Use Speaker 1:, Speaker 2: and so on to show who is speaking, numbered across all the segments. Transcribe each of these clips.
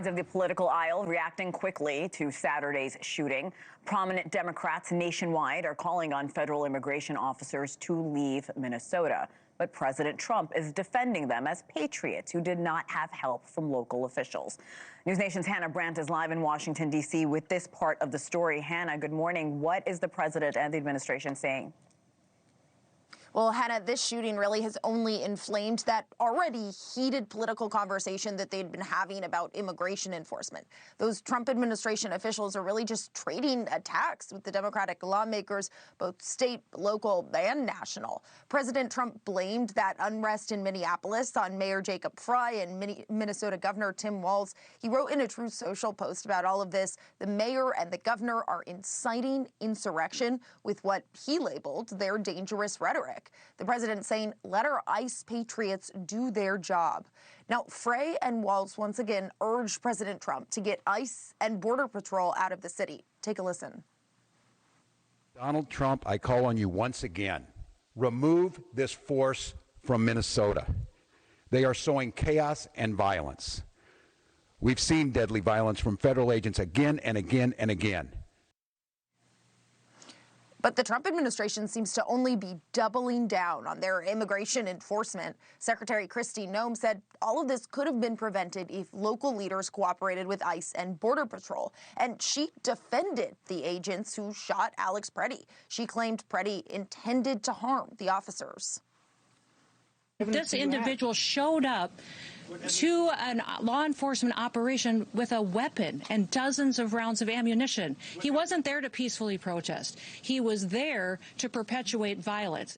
Speaker 1: Of the political aisle reacting quickly to Saturday's shooting. Prominent Democrats nationwide are calling on federal immigration officers to leave Minnesota. But President Trump is defending them as patriots who did not have help from local officials. NewsNation's Hena Brandt is live in Washington, D.C. with this part of the story. Hannah, good morning. What is the president and the administration saying?
Speaker 2: Well, Hannah, this shooting really has only inflamed that already heated political conversation that they'd been having about immigration enforcement. Those Trump administration officials are really just trading attacks with the Democratic lawmakers, both state, local, and national. President Trump blamed that unrest in Minneapolis on Mayor Jacob Fry and Minnesota Governor Tim Walz. He wrote in a Truth Social post about all of this, the mayor and the governor are inciting insurrection with what he labeled their dangerous rhetoric. The president saying, let our ICE patriots do their job. Now, Frey and Walz once again urged President Trump to get ICE and Border Patrol out of the city. Take a listen.
Speaker 3: Donald Trump, I call on you once again. Remove this force from Minnesota. They are sowing chaos and violence. We've seen deadly violence from federal agents again and again and again.
Speaker 2: But the Trump administration seems to only be doubling down on their immigration enforcement. Secretary Kristi Noem said all of this could have been prevented if local leaders cooperated with ICE and Border Patrol. And she defended the agents who shot Alex Pretti. She claimed Pretti intended to harm the officers.
Speaker 4: This individual showed up to a law enforcement operation with a weapon and dozens of rounds of ammunition. He wasn't there to peacefully protest. He was there to perpetuate violence.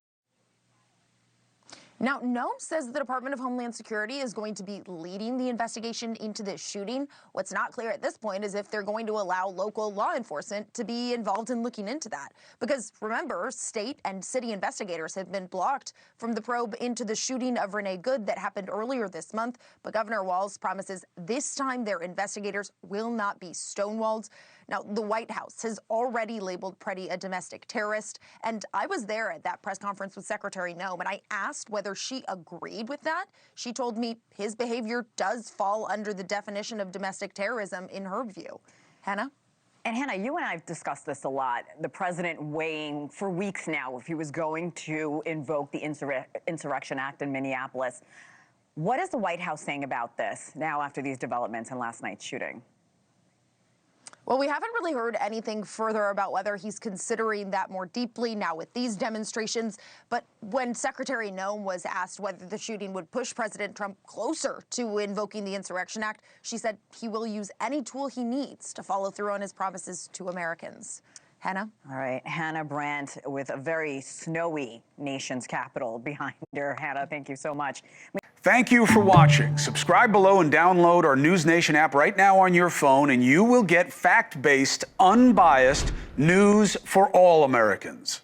Speaker 2: Now, Noem says the Department of Homeland Security is going to be leading the investigation into this shooting. What's not clear at this point is if they're going to allow local law enforcement to be involved in looking into that. Because remember, state and city investigators have been blocked from the probe into the shooting of Renee Good that happened earlier this month. But Governor Walz promises this time their investigators will not be stonewalled. Now, the White House has already labeled Pretti a domestic terrorist, and I was there at that press conference with Secretary Noem, and I asked whether she agreed with that. She told me his behavior does fall under the definition of domestic terrorism in her view. Hannah?
Speaker 1: And Hannah, you and I have discussed this a lot. The president weighing for weeks now if he was going to invoke the Insurrection Act in Minneapolis. What is the White House saying about this now after these developments and last night's shooting?
Speaker 2: Well, we haven't really heard anything further about whether he's considering that more deeply now with these demonstrations. But when Secretary Noem was asked whether the shooting would push President Trump closer to invoking the Insurrection Act, she said he will use any tool he needs to follow through on his promises to Americans. Hannah?
Speaker 1: All right, Hena Brandt with a very snowy nation's capital behind her. Hannah, thank you so much.
Speaker 5: Thank you for watching. Subscribe below and download our NewsNation app right now on your phone, and you will get fact-based, unbiased news for all Americans.